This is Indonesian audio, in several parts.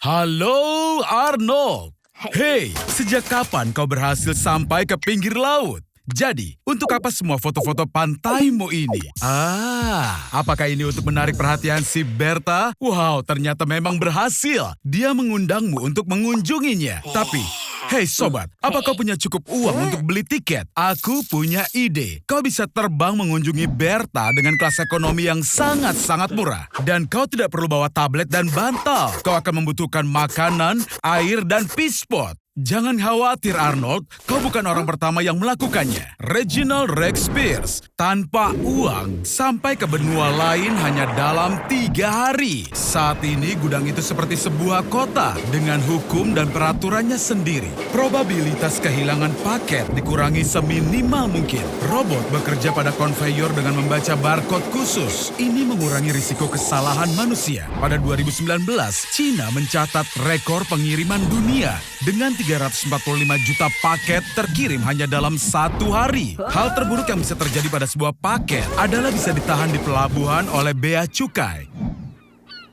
Halo Arnold. Hei, sejak kapan kau berhasil sampai ke pinggir laut? Jadi, untuk apa semua foto-foto pantaimu ini? Apakah ini untuk menarik perhatian si Berta? Wow, ternyata memang berhasil. Dia mengundangmu untuk mengunjunginya. Tapi, hei sobat, apa kau punya cukup uang untuk beli tiket? Aku punya ide. Kau bisa terbang mengunjungi Berta dengan kelas ekonomi yang sangat-sangat murah. Dan kau tidak perlu bawa tablet dan bantal. Kau akan membutuhkan makanan, air, dan pispot. Jangan khawatir Arnold, kau bukan orang pertama yang melakukannya. Reginald Rex Pierce, tanpa uang, sampai ke benua lain hanya dalam 3 hari. Saat ini gudang itu seperti sebuah kota dengan hukum dan peraturannya sendiri. Probabilitas kehilangan paket dikurangi seminimal mungkin. Robot bekerja pada konveyor dengan membaca barcode khusus. Ini mengurangi risiko kesalahan manusia. Pada 2019, Cina mencatat rekor pengiriman dunia dengan 345 juta paket terkirim hanya dalam 1 hari. Hal terburuk yang bisa terjadi pada sebuah paket adalah bisa ditahan di pelabuhan oleh bea cukai.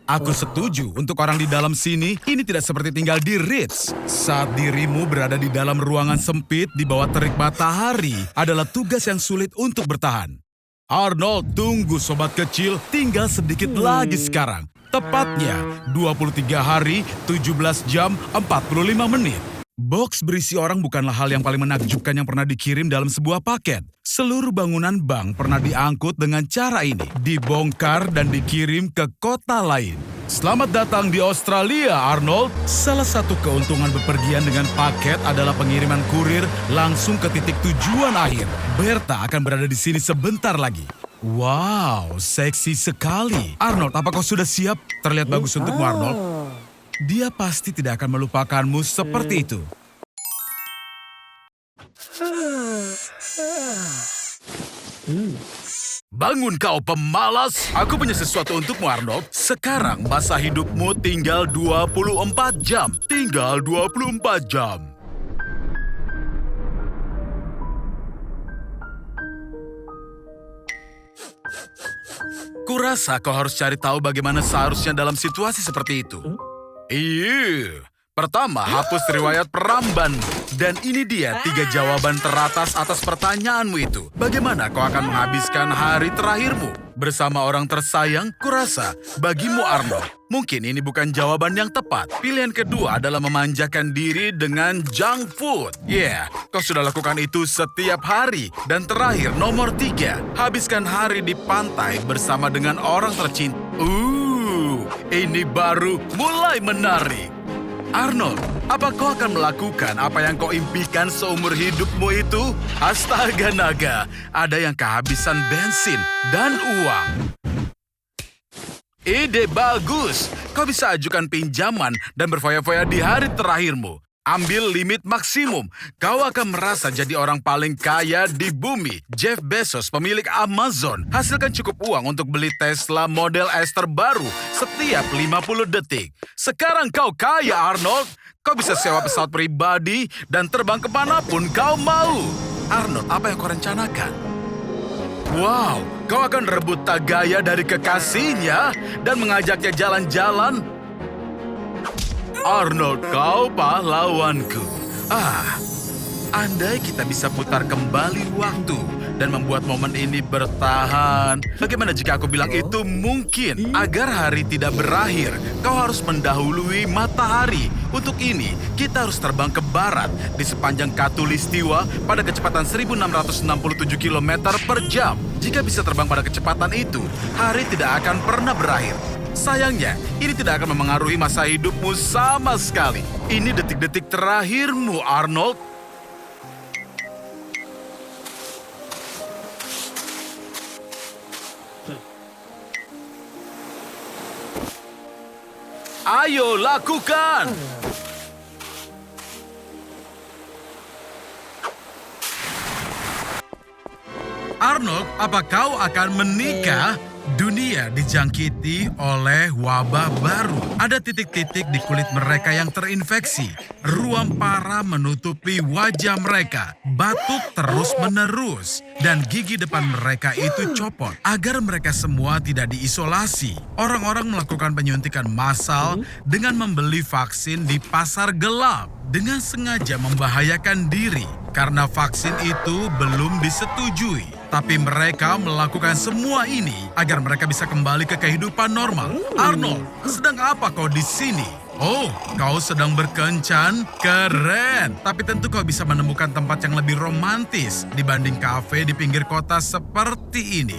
Aku setuju untuk orang di dalam sini, ini tidak seperti tinggal di Ritz. Saat dirimu berada di dalam ruangan sempit di bawah terik matahari adalah tugas yang sulit untuk bertahan. Arnold, tunggu sobat kecil, tinggal sedikit lagi sekarang. Tepatnya 23 hari, 17 jam, 45 menit. Box berisi orang bukanlah hal yang paling menakjubkan yang pernah dikirim dalam sebuah paket. Seluruh bangunan bank pernah diangkut dengan cara ini, dibongkar dan dikirim ke kota lain. Selamat datang di Australia, Arnold. Salah satu keuntungan bepergian dengan paket adalah pengiriman kurir langsung ke titik tujuan akhir. Berta akan berada di sini sebentar lagi. Wow, seksi sekali. Arnold, apa kau sudah siap? Terlihat bagus untukmu, Arnold. Dia pasti tidak akan melupakanmu seperti itu. Bangun kau pemalas, aku punya sesuatu untukmu Arnold. Sekarang masa hidupmu tinggal 24 jam. Tinggal 24 jam. Kurasa kau harus cari tahu bagaimana seharusnya dalam situasi seperti itu. Iya. Pertama, hapus riwayat perambanmu. Dan ini dia 3 jawaban teratas atas pertanyaanmu itu. Bagaimana kau akan menghabiskan hari terakhirmu? Bersama orang tersayang, kurasa bagimu Arnold. Mungkin ini bukan jawaban yang tepat. Pilihan kedua adalah memanjakan diri dengan junk food. Kau sudah lakukan itu setiap hari. Dan terakhir, nomor 3. Habiskan hari di pantai bersama dengan orang tercinta. Ini baru mulai menarik. Arnold, apa kau akan melakukan apa yang kau impikan seumur hidupmu itu? Astaga naga, ada yang kehabisan bensin dan uang. Ide bagus, kau bisa ajukan pinjaman dan berfoya-foya di hari terakhirmu. Ambil limit maksimum, kau akan merasa jadi orang paling kaya di bumi. Jeff Bezos, pemilik Amazon, hasilkan cukup uang untuk beli Tesla Model S terbaru setiap 50 detik. Sekarang kau kaya, Arnold. Kau bisa sewa pesawat pribadi dan terbang kemanapun kau mau. Arnold, apa yang kau rencanakan? Wow, kau akan rebut tag gaya dari kekasihnya dan mengajaknya jalan-jalan. Arnold, kau pahlawanku. Andai kita bisa putar kembali waktu dan membuat momen ini bertahan. Bagaimana jika aku bilang itu mungkin? Agar hari tidak berakhir, kau harus mendahului matahari. Untuk ini, kita harus terbang ke barat di sepanjang Khatulistiwa pada kecepatan 1667 km per jam. Jika bisa terbang pada kecepatan itu, hari tidak akan pernah berakhir. Sayangnya, ini tidak akan memengaruhi masa hidupmu sama sekali. Ini detik-detik terakhirmu, Arnold. Ayo, lakukan! Arnold, apa kau akan menikah? Dunia dijangkiti oleh wabah baru. Ada titik-titik di kulit mereka yang terinfeksi. Ruam parah menutupi wajah mereka. Batuk terus-menerus. Dan gigi depan mereka itu copot. Agar mereka semua tidak diisolasi. Orang-orang melakukan penyuntikan massal dengan membeli vaksin di pasar gelap. Dengan sengaja membahayakan diri. Karena vaksin itu belum disetujui. Tapi mereka melakukan semua ini agar mereka bisa kembali ke kehidupan normal. Arnold, sedang apa kau di sini? Oh, kau sedang berkencan? Keren. Tapi tentu kau bisa menemukan tempat yang lebih romantis dibanding kafe di pinggir kota seperti ini.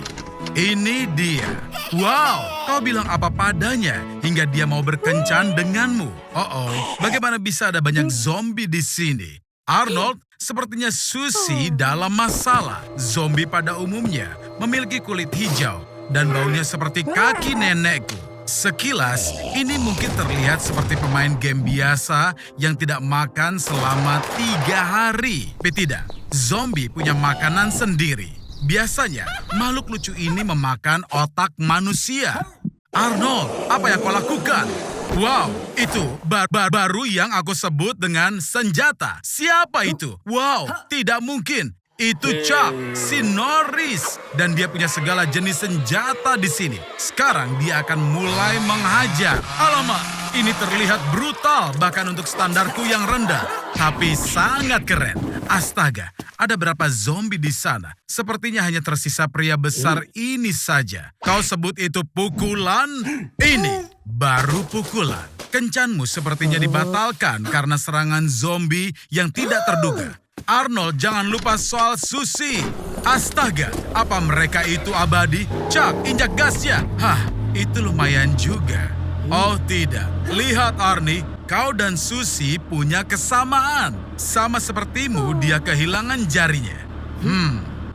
Ini dia. Wow, kau bilang apa padanya hingga dia mau berkencan denganmu. Oh, bagaimana bisa ada banyak zombie di sini? Arnold, sepertinya Susie dalam masalah. Zombie pada umumnya memiliki kulit hijau dan baunya seperti kaki nenekku. Sekilas, ini mungkin terlihat seperti pemain game biasa yang tidak makan selama 3 hari. Tapi tidak, zombie punya makanan sendiri. Biasanya, makhluk lucu ini memakan otak manusia. Arnold, apa yang kau lakukan? Wow, itu baru yang aku sebut dengan senjata. Siapa itu? Wow, tidak mungkin. Itu Chuck, si Norris. Dan dia punya segala jenis senjata di sini. Sekarang dia akan mulai menghajar. Alamak, ini terlihat brutal bahkan untuk standarku yang rendah. Tapi sangat keren. Astaga, ada berapa zombie di sana? Sepertinya hanya tersisa pria besar ini saja. Kau sebut itu pukulan? Ini baru pukulan. Kencanmu sepertinya dibatalkan karena serangan zombie yang tidak terduga. Arnold, jangan lupa soal Susie. Astaga, apa mereka itu abadi? Chuck, injak gasnya. Hah, itu lumayan juga. Oh tidak, lihat Arnie, kau dan Susie punya kesamaan. Sama sepertimu, dia kehilangan jarinya.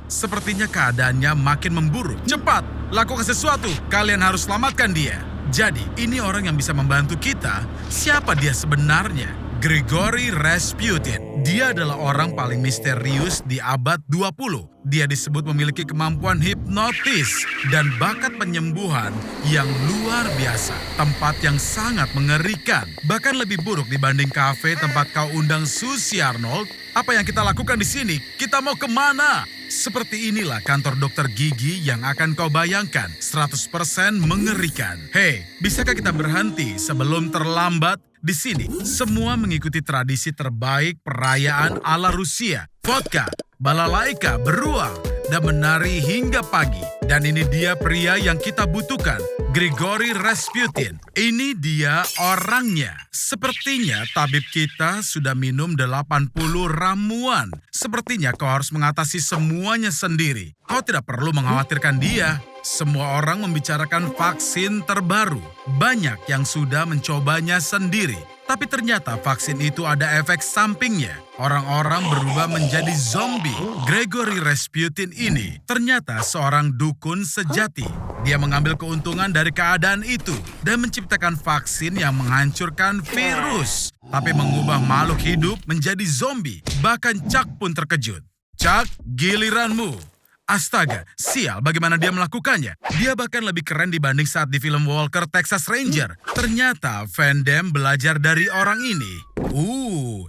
Sepertinya keadaannya makin memburuk. Cepat, lakukan sesuatu. Kalian harus selamatkan dia. Jadi, ini orang yang bisa membantu kita. Siapa dia sebenarnya? Grigory Rasputin. Dia adalah orang paling misterius di abad 20. Dia disebut memiliki kemampuan hipnotis dan bakat penyembuhan yang luar biasa. Tempat yang sangat mengerikan. Bahkan lebih buruk dibanding kafe tempat kau undang Susie, Arnold. Apa yang kita lakukan di sini? Kita mau kemana? Seperti inilah kantor dokter gigi yang akan kau bayangkan. 100% mengerikan. Hei, bisakah kita berhenti sebelum terlambat? Di sini, semua mengikuti tradisi terbaik perayaan ala Rusia. Vodka, balalaika, beruang, dan menari hingga pagi. Dan ini dia pria yang kita butuhkan, Grigory Rasputin. Ini dia orangnya. Sepertinya tabib kita sudah minum 80 ramuan. Sepertinya kau harus mengatasi semuanya sendiri. Kau tidak perlu mengkhawatirkan dia. Semua orang membicarakan vaksin terbaru. Banyak yang sudah mencobanya sendiri. Tapi ternyata vaksin itu ada efek sampingnya. Orang-orang berubah menjadi zombie. Grigory Rasputin ini ternyata seorang dukun sejati. Dia mengambil keuntungan dari keadaan itu dan menciptakan vaksin yang menghancurkan virus. Tapi mengubah makhluk hidup menjadi zombie. Bahkan Chuck pun terkejut. Chuck, giliranmu. Astaga, sial bagaimana dia melakukannya. Dia bahkan lebih keren dibanding saat di film Walker Texas Ranger. Ternyata Van Damme belajar dari orang ini.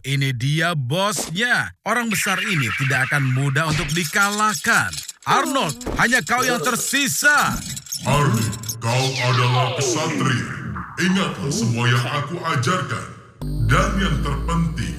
Ini dia bosnya. Orang besar ini tidak akan mudah untuk dikalahkan. Arnold, hanya kau yang tersisa. Arnie, kau adalah kesatria. Ingatlah semua yang aku ajarkan. Dan yang terpenting,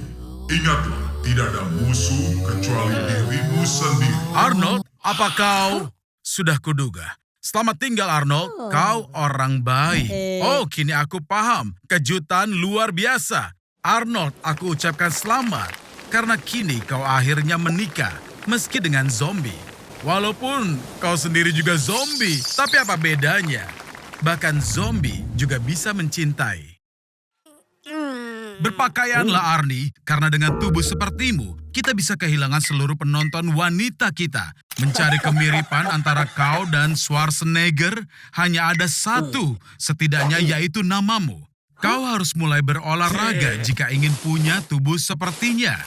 ingatlah tidak ada musuh kecuali dirimu sendiri. Arnold, apa kau? Sudah kuduga. Selamat tinggal Arnold, kau orang baik. Oh, kini aku paham. Kejutan luar biasa. Arnold, aku ucapkan selamat. Karena kini kau akhirnya menikah, meski dengan zombie. Walaupun kau sendiri juga zombie, tapi apa bedanya? Bahkan zombie juga bisa mencintai. Berpakaianlah Arnie, karena dengan tubuh sepertimu, kita bisa kehilangan seluruh penonton wanita kita. Mencari kemiripan antara kau dan Schwarzenegger hanya ada satu, setidaknya yaitu namamu. Kau harus mulai berolahraga jika ingin punya tubuh sepertinya.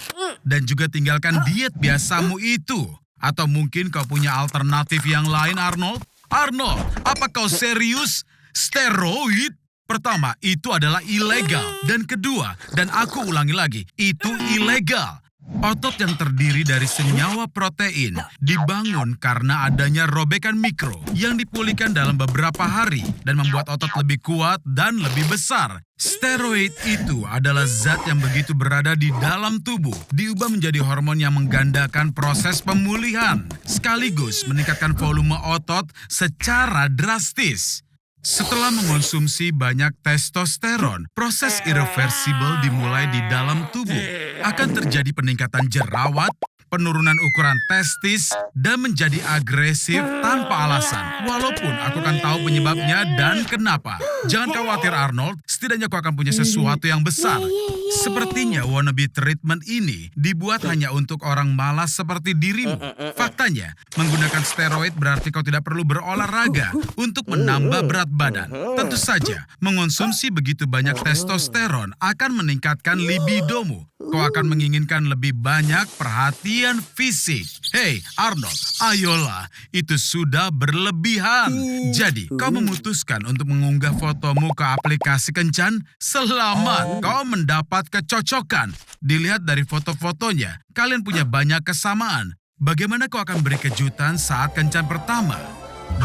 Dan juga tinggalkan diet biasamu itu. Atau mungkin kau punya alternatif yang lain, Arnold? Arnold, apa kau serius? Steroid? Pertama, itu adalah ilegal. Dan kedua, dan aku ulangi lagi, itu ilegal. Otot yang terdiri dari senyawa protein dibangun karena adanya robekan mikro yang dipulihkan dalam beberapa hari dan membuat otot lebih kuat dan lebih besar. Steroid itu adalah zat yang begitu berada di dalam tubuh, diubah menjadi hormon yang menggandakan proses pemulihan, sekaligus meningkatkan volume otot secara drastis. Setelah mengonsumsi banyak testosteron, proses irreversibel dimulai di dalam tubuh. Akan terjadi peningkatan jerawat, penurunan ukuran testis, dan menjadi agresif tanpa alasan. Walaupun aku kan tahu penyebabnya dan kenapa. Jangan khawatir Arnold, setidaknya kau akan punya sesuatu yang besar. Sepertinya wannabe treatment ini dibuat hanya untuk orang malas seperti dirimu. Faktanya, menggunakan steroid berarti kau tidak perlu berolahraga untuk menambah berat badan. Tentu saja, mengonsumsi begitu banyak testosteron akan meningkatkan libidomu. Kau akan menginginkan lebih banyak perhatian fisik. Hei, Arnold, ayolah, itu sudah berlebihan. Jadi, kau memutuskan untuk mengunggah fotomu ke aplikasi Kencan? Selamat, kau mendapat kecocokan. Dilihat dari foto-fotonya, kalian punya banyak kesamaan. Bagaimana kau akan beri kejutan saat Kencan pertama?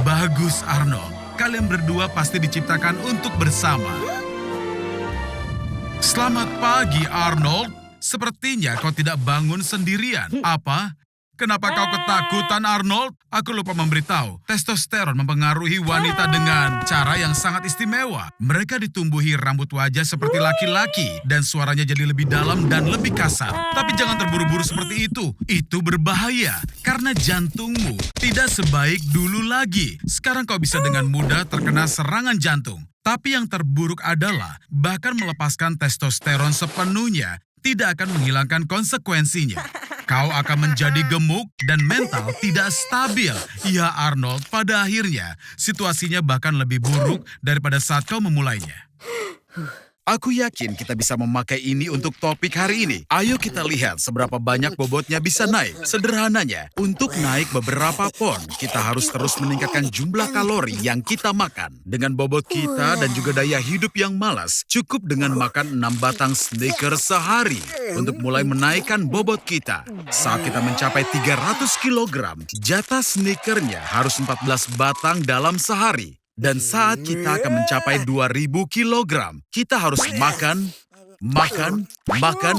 Bagus, Arnold. Kalian berdua pasti diciptakan untuk bersama. Selamat pagi, Arnold. Sepertinya kau tidak bangun sendirian. Apa? Kenapa kau ketakutan, Arnold? Aku lupa memberitahu, testosteron mempengaruhi wanita dengan cara yang sangat istimewa. Mereka ditumbuhi rambut wajah seperti laki-laki dan suaranya jadi lebih dalam dan lebih kasar. Tapi jangan terburu-buru seperti itu. Itu berbahaya karena jantungmu tidak sebaik dulu lagi. Sekarang kau bisa dengan mudah terkena serangan jantung. Tapi yang terburuk adalah bahkan melepaskan testosteron sepenuhnya tidak akan menghilangkan konsekuensinya. Kau akan menjadi gemuk dan mental tidak stabil. Ya Arnold, pada akhirnya situasinya bahkan lebih buruk daripada saat kau memulainya. Aku yakin kita bisa memakai ini untuk topik hari ini. Ayo kita lihat seberapa banyak bobotnya bisa naik. Sederhananya, untuk naik beberapa pon, kita harus terus meningkatkan jumlah kalori yang kita makan. Dengan bobot kita dan juga daya hidup yang malas, cukup dengan makan 6 batang Snickers sehari untuk mulai menaikkan bobot kita. Saat kita mencapai 300 kg, jatah Snickernya harus 14 batang dalam sehari. Dan saat kita akan mencapai 2000 kg, kita harus makan,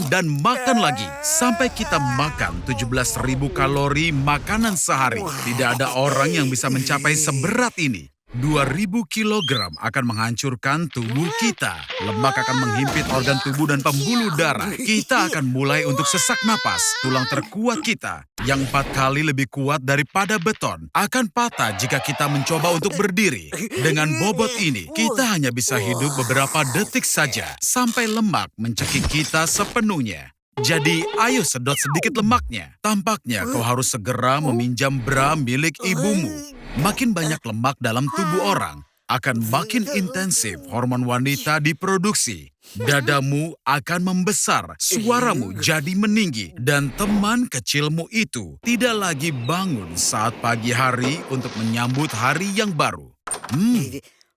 dan makan lagi. Sampai kita makan 17.000 kalori makanan sehari. Tidak ada orang yang bisa mencapai seberat ini. 2000 kg akan menghancurkan tubuh kita. Lemak akan menghimpit organ tubuh dan pembuluh darah. Kita akan mulai untuk sesak napas. Tulang terkuat kita, yang 4 kali lebih kuat daripada beton, akan patah jika kita mencoba untuk berdiri. Dengan bobot ini, kita hanya bisa hidup beberapa detik saja, sampai lemak mencekik kita sepenuhnya. Jadi, ayo sedot sedikit lemaknya. Tampaknya kau harus segera meminjam bra milik ibumu. Makin banyak lemak dalam tubuh orang, akan makin intensif hormon wanita diproduksi. Dadamu akan membesar, suaramu jadi meninggi, dan teman kecilmu itu tidak lagi bangun saat pagi hari untuk menyambut hari yang baru.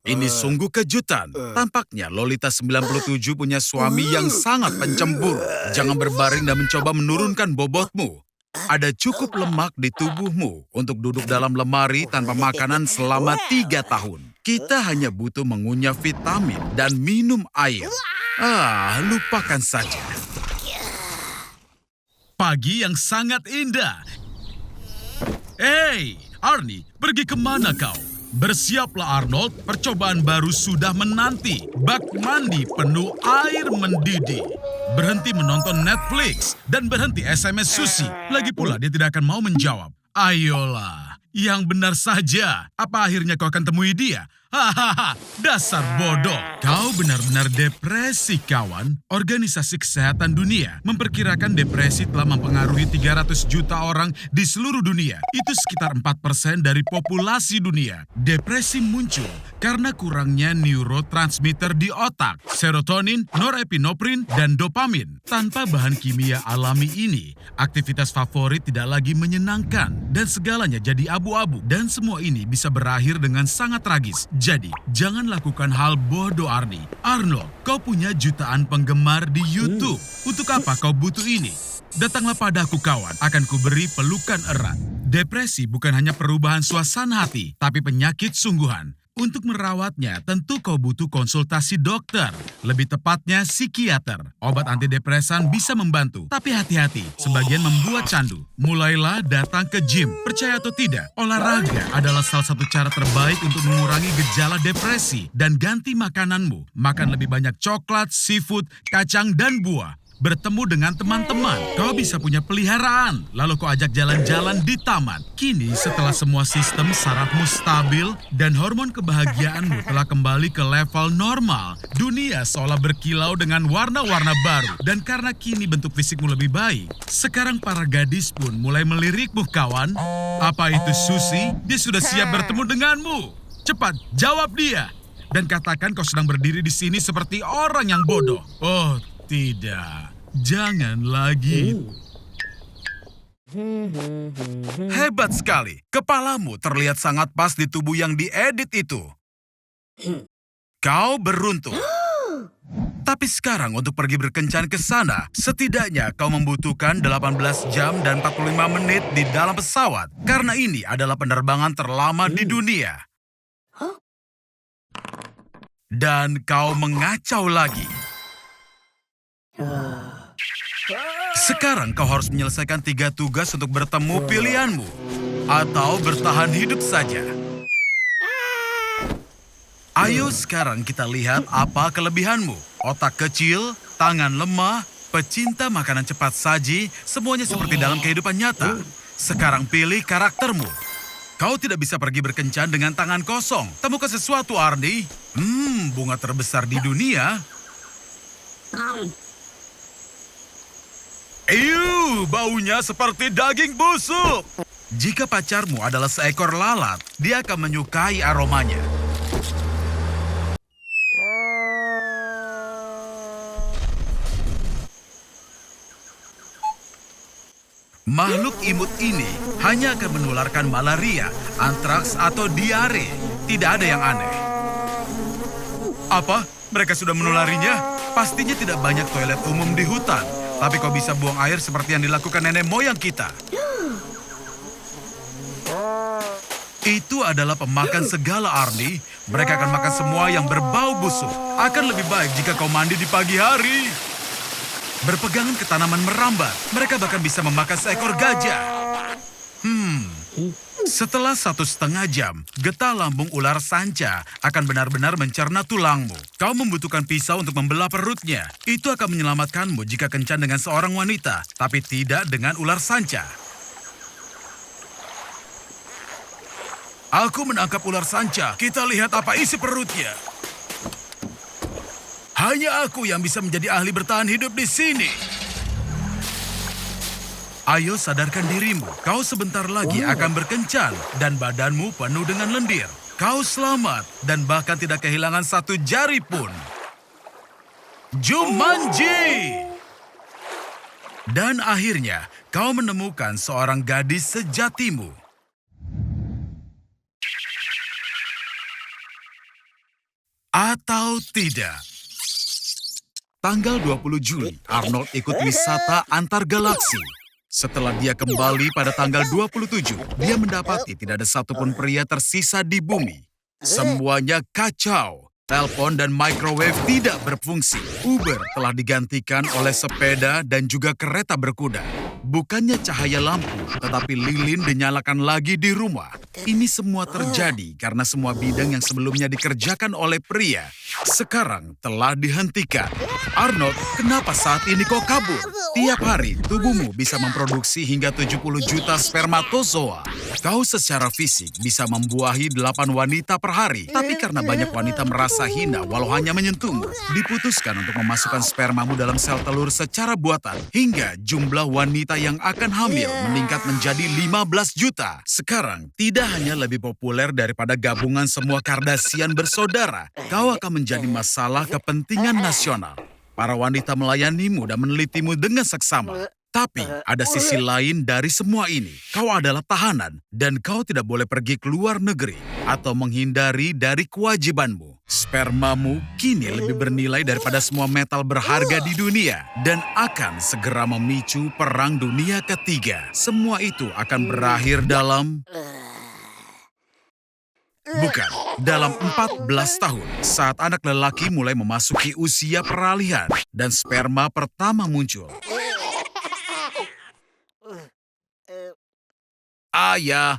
Ini sungguh kejutan. Tampaknya Lolita 97 punya suami yang sangat pencemburu. Jangan berbaring dan mencoba menurunkan bobotmu. Ada cukup lemak di tubuhmu untuk duduk dalam lemari tanpa makanan selama 3 tahun. Kita hanya butuh mengunyah vitamin dan minum air. Lupakan saja. Pagi yang sangat indah. Hey, Arnie, pergi kemana kau? Bersiaplah Arnold, percobaan baru sudah menanti. Bak mandi penuh air mendidih. Berhenti menonton Netflix dan berhenti SMS Susi. Lagi pula dia tidak akan mau menjawab. Ayolah, yang benar saja. Apa akhirnya kau akan temui dia? Hahaha, dasar bodoh. Kau benar-benar depresi, kawan. Organisasi Kesehatan Dunia memperkirakan depresi telah mempengaruhi 300 juta orang di seluruh dunia. Itu sekitar 4% dari populasi dunia. Depresi muncul karena kurangnya neurotransmitter di otak, serotonin, norepinefrin, dan dopamin. Tanpa bahan kimia alami ini, aktivitas favorit tidak lagi menyenangkan dan segalanya jadi abu-abu. Dan semua ini bisa berakhir dengan sangat tragis. Jadi, jangan lakukan hal bodoh, Arnie. Arnold, kau punya jutaan penggemar di YouTube. Untuk apa kau butuh ini? Datanglah padaku, kawan. Akan kuberi pelukan erat. Depresi bukan hanya perubahan suasana hati, tapi penyakit sungguhan. Untuk merawatnya, tentu kau butuh konsultasi dokter. Lebih tepatnya, psikiater. Obat antidepresan bisa membantu, tapi hati-hati, sebagian membuat candu. Mulailah datang ke gym. Percaya atau tidak, olahraga adalah salah satu cara terbaik untuk mengurangi gejala depresi. Dan ganti makananmu. Makan lebih banyak coklat, seafood, kacang, dan buah. Bertemu dengan teman-teman, kau bisa punya peliharaan, lalu kau ajak jalan-jalan di taman. Kini setelah semua sistem sarafmu stabil dan hormon kebahagiaanmu telah kembali ke level normal, dunia seolah berkilau dengan warna-warna baru. Dan karena kini bentuk fisikmu lebih baik, sekarang para gadis pun mulai melirikmu, kawan. Apa itu Susi? Dia sudah siap bertemu denganmu. Cepat, jawab dia. Dan katakan kau sedang berdiri di sini seperti orang yang bodoh. Oh, tidak, jangan lagi. Hebat sekali. Kepalamu terlihat sangat pas di tubuh yang diedit itu. Kau beruntung. Tapi sekarang untuk pergi berkencan ke sana, setidaknya kau membutuhkan 18 jam dan 45 menit di dalam pesawat. Karena ini adalah penerbangan terlama di dunia. Dan kau mengacau lagi. Sekarang kau harus menyelesaikan 3 tugas untuk bertemu pilihanmu. Atau bertahan hidup saja. Ayo sekarang kita lihat apa kelebihanmu. Otak kecil, tangan lemah, pecinta makanan cepat saji, semuanya seperti dalam kehidupan nyata. Sekarang pilih karaktermu. Kau tidak bisa pergi berkencan dengan tangan kosong. Temukan sesuatu, Arnie. Bunga terbesar di dunia. Baunya seperti daging busuk. Jika pacarmu adalah seekor lalat, dia akan menyukai aromanya. Makhluk imut ini hanya akan menularkan malaria, antraks, atau diare. Tidak ada yang aneh. Apa? Mereka sudah menularinya? Pastinya tidak banyak toilet umum di hutan. Tapi kau bisa buang air seperti yang dilakukan nenek moyang kita. Itu adalah pemakan segala, Arnie. Mereka akan makan semua yang berbau busuk. Akan lebih baik jika kau mandi di pagi hari. Berpegangan ke tanaman merambat. Mereka bahkan bisa memakan seekor gajah. Setelah 1,5 jam, getah lambung ular sanca akan benar-benar mencerna tulangmu. Kau membutuhkan pisau untuk membelah perutnya. Itu akan menyelamatkanmu jika kencan dengan seorang wanita, tapi tidak dengan ular sanca. Aku menangkap ular sanca. Kita lihat apa isi perutnya. Hanya aku yang bisa menjadi ahli bertahan hidup di sini. Ayo sadarkan dirimu, kau sebentar lagi akan berkencan dan badanmu penuh dengan lendir. Kau selamat dan bahkan tidak kehilangan 1 jari pun. Jumanji! Dan akhirnya, kau menemukan seorang gadis sejatimu. Atau tidak. Tanggal 20 Juli, Arnold ikut wisata antar galaksi. Setelah dia kembali pada tanggal 27, dia mendapati tidak ada satupun pria tersisa di bumi. Semuanya kacau. Telepon dan microwave tidak berfungsi. Uber telah digantikan oleh sepeda dan juga kereta berkuda. Bukannya cahaya lampu, tetapi lilin dinyalakan lagi di rumah. Ini semua terjadi karena semua bidang yang sebelumnya dikerjakan oleh pria, sekarang telah dihentikan. Arnold, kenapa saat ini kau kabur? Tiap hari, tubuhmu bisa memproduksi hingga 70 juta spermatozoa. Kau secara fisik bisa membuahi 8 wanita per hari. Tapi karena banyak wanita merasa hina walau hanya menyentuhmu, diputuskan untuk memasukkan spermamu dalam sel telur secara buatan. Hingga jumlah wanita yang akan hamil meningkat menjadi 15 juta. Sekarang, tidak hanya lebih populer daripada gabungan semua Kardashian bersaudara, kau akan menjadi masalah kepentingan nasional. Para wanita melayanimu dan menelitimu dengan seksama. Tapi ada sisi lain dari semua ini. Kau adalah tahanan dan kau tidak boleh pergi ke luar negeri atau menghindari dari kewajibanmu. Spermamu kini lebih bernilai daripada semua metal berharga di dunia dan akan segera memicu perang dunia ketiga. Semua itu akan berakhir dalam... Bukan, dalam 14 tahun, saat anak lelaki mulai memasuki usia peralihan dan sperma pertama muncul. Ayah.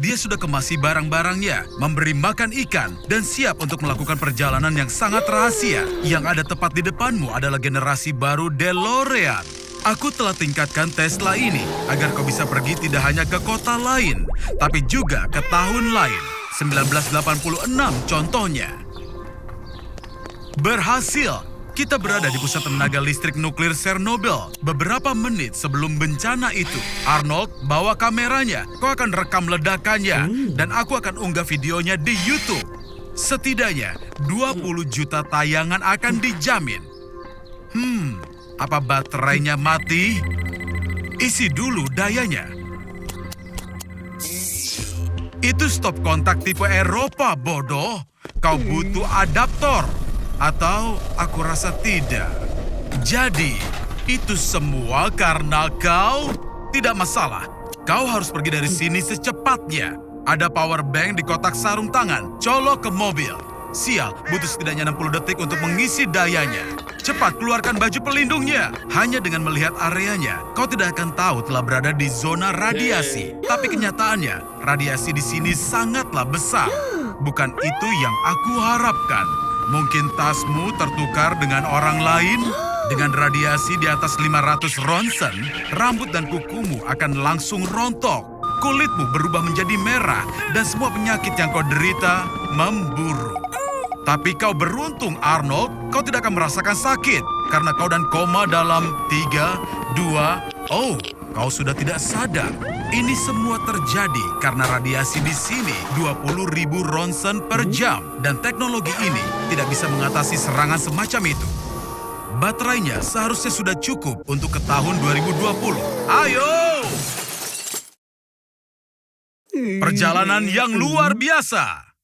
Dia sudah kemasi barang-barangnya, memberi makan ikan, dan siap untuk melakukan perjalanan yang sangat rahasia. Yang ada tepat di depanmu adalah generasi baru DeLorean. Aku telah tingkatkan Tesla ini agar kau bisa pergi tidak hanya ke kota lain, tapi juga ke tahun lain. 1986 contohnya. Berhasil! Kita berada di pusat tenaga listrik nuklir Chernobyl. Beberapa menit sebelum bencana itu, Arnold bawa kameranya. Kau akan rekam ledakannya, dan aku akan unggah videonya di YouTube. Setidaknya 20 juta tayangan akan dijamin. Apa baterainya mati? Isi dulu dayanya. Itu stop kontak tipe Eropa, bodoh. Kau butuh adaptor. Atau aku rasa tidak. Jadi, itu semua karena kau tidak masalah. Kau harus pergi dari sini secepatnya. Ada power bank di kotak sarung tangan. Colok ke mobil. Sial, butuh setidaknya 60 detik untuk mengisi dayanya. Cepat keluarkan baju pelindungnya. Hanya dengan melihat areanya, kau tidak akan tahu telah berada di zona radiasi. Tapi kenyataannya, radiasi di sini sangatlah besar. Bukan itu yang aku harapkan. Mungkin tasmu tertukar dengan orang lain? Dengan radiasi di atas 500 ronsen, rambut dan kukumu akan langsung rontok. Kulitmu berubah menjadi merah dan semua penyakit yang kau derita memburu. Tapi kau beruntung, Arnold. Kau tidak akan merasakan sakit karena kau dan koma dalam 3, 2, kau sudah tidak sadar. Ini semua terjadi karena radiasi di sini 20.000 ronsen per jam. Dan teknologi ini tidak bisa mengatasi serangan semacam itu. Baterainya seharusnya sudah cukup untuk ke tahun 2020. Ayo! Perjalanan yang luar biasa.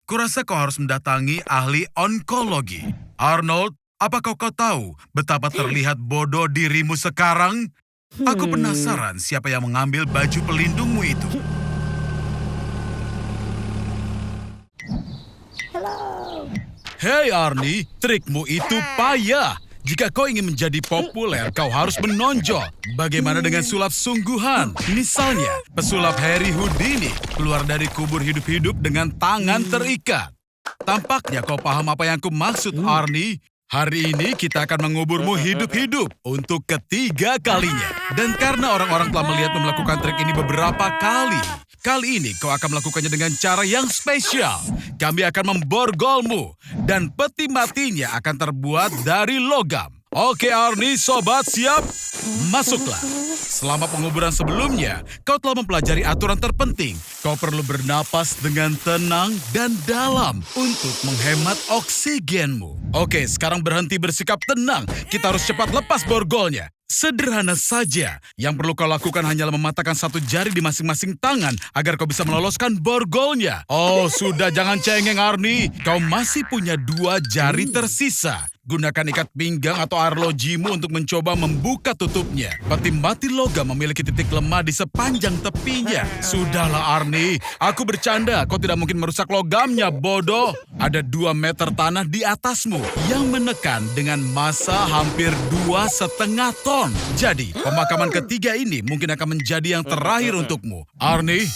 Kurasa kau harus mendatangi ahli onkologi. Arnold, apakah kau tahu betapa terlihat bodoh dirimu sekarang? Aku penasaran siapa yang mengambil baju pelindungmu itu. Hei Arnie, trikmu itu payah. Jika kau ingin menjadi populer, kau harus menonjol. Bagaimana dengan sulap sungguhan? Misalnya, pesulap Harry Houdini keluar dari kubur hidup-hidup dengan tangan terikat. Tampaknya kau paham apa yang aku maksud, Arnie. Hari ini kita akan menguburmu hidup-hidup untuk ketiga kalinya. Dan karena orang-orang telah melihatmu melakukan trik ini beberapa kali, kali ini kau akan melakukannya dengan cara yang spesial. Kami akan memborgolmu dan peti matinya akan terbuat dari logam. Oke Arnie, sobat siap? Masuklah. Selama penguburan sebelumnya, kau telah mempelajari aturan terpenting. Kau perlu bernapas dengan tenang dan dalam untuk menghemat oksigenmu. Oke, sekarang berhenti bersikap tenang. Kita harus cepat lepas borgolnya. Sederhana saja. Yang perlu kau lakukan hanyalah mematahkan satu jari di masing-masing tangan agar kau bisa meloloskan borgolnya. Oh, sudah jangan cengeng Arnie. Kau masih punya 2 jari tersisa. Gunakan ikat pinggang atau arlojimu untuk mencoba membuka tutupnya. Peti mati logam memiliki titik lemah di sepanjang tepinya. Sudahlah Arnie, aku bercanda. Kau tidak mungkin merusak logamnya, bodoh. Ada 2 meter tanah di atasmu yang menekan dengan massa hampir 2,5 ton. Jadi, pemakaman ketiga ini mungkin akan menjadi yang terakhir untukmu. Arnie,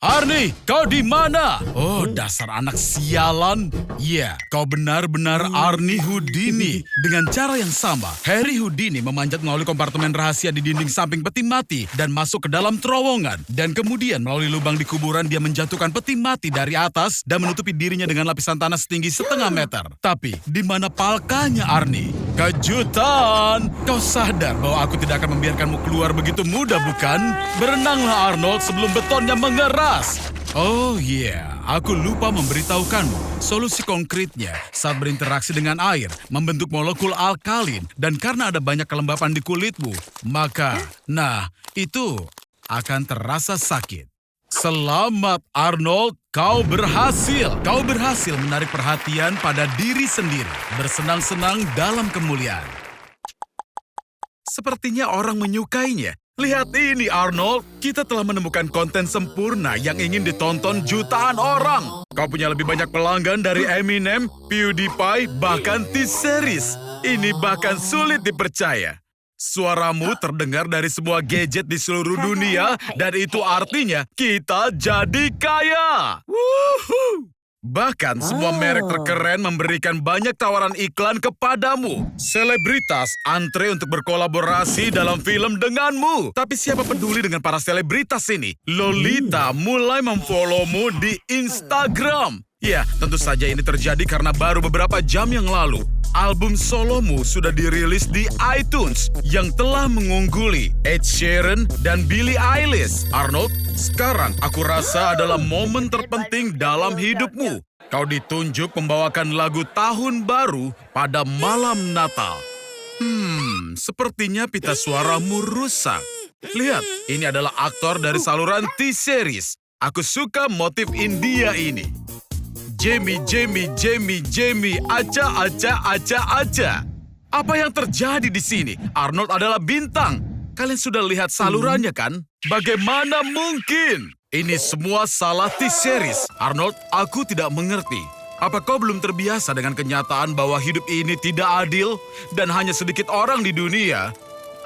Arnie, kau di mana? Oh, dasar anak sialan. Ya, kau benar-benar Arnie Houdini. Dengan cara yang sama, Harry Houdini memanjat melalui kompartemen rahasia di dinding samping peti mati dan masuk ke dalam terowongan. Dan kemudian melalui lubang di kuburan dia menjatuhkan peti mati dari atas dan menutupi dirinya dengan lapisan tanah setinggi 0,5 meter. Tapi, di mana palkanya Arnie? Kejutan! Kau sadar bahwa aku tidak akan membiarkanmu keluar begitu mudah, bukan? Berenanglah Arnold sebelum betonnya mengeras. Oh iya, aku lupa memberitahukanmu. Solusi konkretnya saat berinteraksi dengan air membentuk molekul alkalin dan karena ada banyak kelembapan di kulitmu, maka, itu akan terasa sakit. Selamat Arnold, kau berhasil. Kau berhasil menarik perhatian pada diri sendiri, bersenang-senang dalam kemuliaan. Sepertinya orang menyukainya. Lihat ini Arnold, kita telah menemukan konten sempurna yang ingin ditonton jutaan orang. Kau punya lebih banyak pelanggan dari Eminem, PewDiePie, bahkan T-Series. Ini bahkan sulit dipercaya. Suaramu terdengar dari semua gadget di seluruh dunia dan itu artinya kita jadi kaya. Woohoo! Bahkan semua merek terkeren memberikan banyak tawaran iklan kepadamu. Selebritas antre untuk berkolaborasi dalam film denganmu. Tapi siapa peduli dengan para selebritas ini? Lolita mulai memfollowmu di Instagram. Ya, tentu saja ini terjadi karena baru beberapa jam yang lalu album solomu sudah dirilis di iTunes yang telah mengungguli Ed Sheeran dan Billie Eilish. Arnold, sekarang aku rasa adalah momen terpenting dalam hidupmu. Kau ditunjuk membawakan lagu tahun baru pada malam Natal. Sepertinya pita suaramu rusak. Lihat, ini adalah aktor dari saluran T-Series. Aku suka motif India ini. Jamie, aca. Apa yang terjadi di sini? Arnold adalah bintang. Kalian sudah lihat salurannya kan? Bagaimana mungkin? Ini semua salah T-Series. Arnold, aku tidak mengerti. Apa kau belum terbiasa dengan kenyataan bahwa hidup ini tidak adil dan hanya sedikit orang di dunia?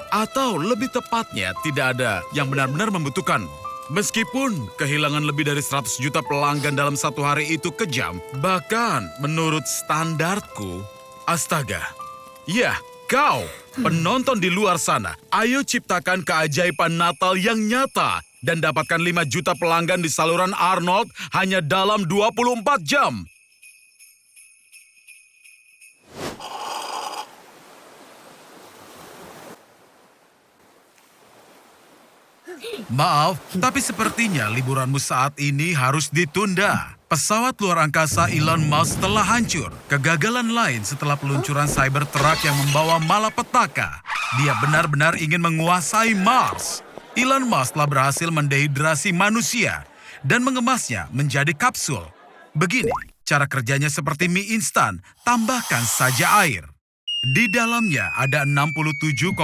Atau lebih tepatnya, tidak ada yang benar-benar membutuhkanmu. Meskipun kehilangan lebih dari 100 juta pelanggan dalam satu hari itu kejam, bahkan menurut standarku, astaga. Ya, kau, penonton di luar sana, ayo ciptakan keajaiban Natal yang nyata dan dapatkan 5 juta pelanggan di saluran Arnold hanya dalam 24 jam. Maaf, tapi sepertinya liburanmu saat ini harus ditunda. Pesawat luar angkasa Elon Musk telah hancur. Kegagalan lain setelah peluncuran Cybertruck yang membawa malapetaka. Dia benar-benar ingin menguasai Mars. Elon Musk telah berhasil mendehidrasi manusia dan mengemasnya menjadi kapsul. Begini, cara kerjanya seperti mie instan, tambahkan saja air. Di dalamnya ada 67,5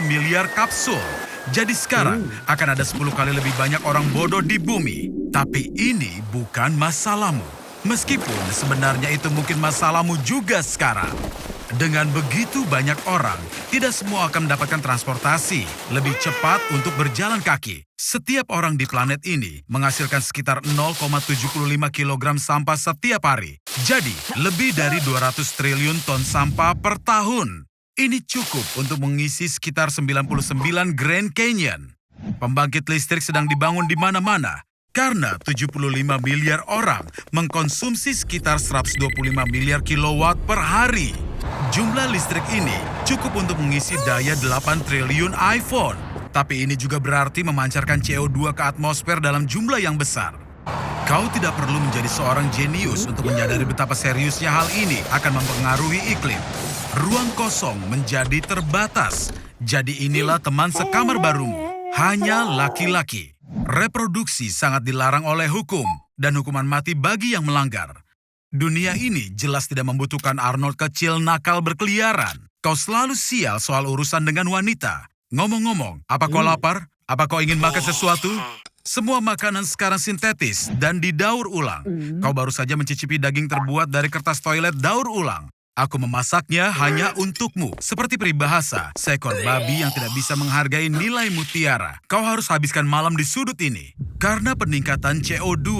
miliar kapsul. Jadi sekarang akan ada 10 kali lebih banyak orang bodoh di bumi. Tapi ini bukan masalahmu. Meskipun sebenarnya itu mungkin masalahmu juga sekarang. Dengan begitu banyak orang, tidak semua akan mendapatkan transportasi lebih cepat untuk berjalan kaki. Setiap orang di planet ini menghasilkan sekitar 0,75 kilogram sampah setiap hari. Jadi, lebih dari 200 triliun ton sampah per tahun. Ini cukup untuk mengisi sekitar 99 Grand Canyon. Pembangkit listrik sedang dibangun di mana-mana karena 75 miliar orang mengkonsumsi sekitar 125 miliar kilowatt per hari. Jumlah listrik ini cukup untuk mengisi daya 8 triliun iPhone. Tapi ini juga berarti memancarkan CO2 ke atmosfer dalam jumlah yang besar. Kau tidak perlu menjadi seorang jenius untuk menyadari betapa seriusnya hal ini akan mempengaruhi iklim. Ruang kosong menjadi terbatas. Jadi inilah teman sekamar barumu. Hanya laki-laki. Reproduksi sangat dilarang oleh hukum dan hukuman mati bagi yang melanggar. Dunia ini jelas tidak membutuhkan Arnold kecil nakal berkeliaran. Kau selalu sial soal urusan dengan wanita. Ngomong-ngomong, apa kau lapar? Apa kau ingin makan sesuatu? Semua makanan sekarang sintetis dan didaur ulang. Kau baru saja mencicipi daging terbuat dari kertas toilet daur ulang. Aku memasaknya hanya untukmu. Seperti peribahasa, seekor babi yang tidak bisa menghargai nilai mutiara. Kau harus habiskan malam di sudut ini. Karena peningkatan CO2,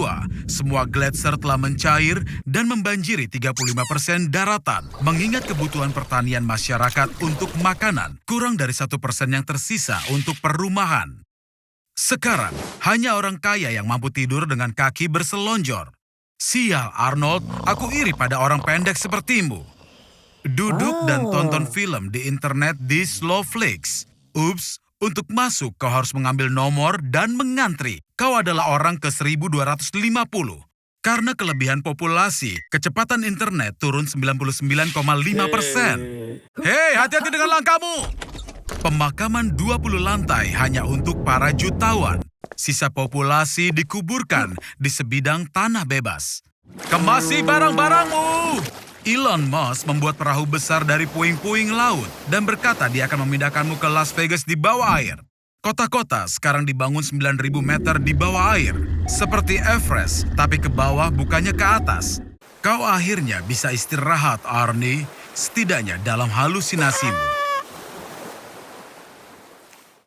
semua gletser telah mencair dan membanjiri 35% daratan. Mengingat kebutuhan pertanian masyarakat untuk makanan, kurang dari 1% yang tersisa untuk perumahan. Sekarang, hanya orang kaya yang mampu tidur dengan kaki berselonjor. Sial, Arnold, aku iri pada orang pendek sepertimu. Duduk dan tonton film di internet di Slowflix. Ups, untuk masuk kau harus mengambil nomor dan mengantri. Kau adalah orang ke 1250. Karena kelebihan populasi, kecepatan internet turun 99,5%. Hei, hati-hati dengan langkahmu! Pemakaman 20 lantai hanya untuk para jutawan. Sisa populasi dikuburkan di sebidang tanah bebas. Kemasi barang-barangmu! Elon Musk membuat perahu besar dari puing-puing laut dan berkata dia akan memindahkanmu ke Las Vegas di bawah air. Kota-kota sekarang dibangun 9.000 meter di bawah air. Seperti Everest, tapi ke bawah bukannya ke atas. Kau akhirnya bisa istirahat, Arnie. Setidaknya dalam halusinasimu.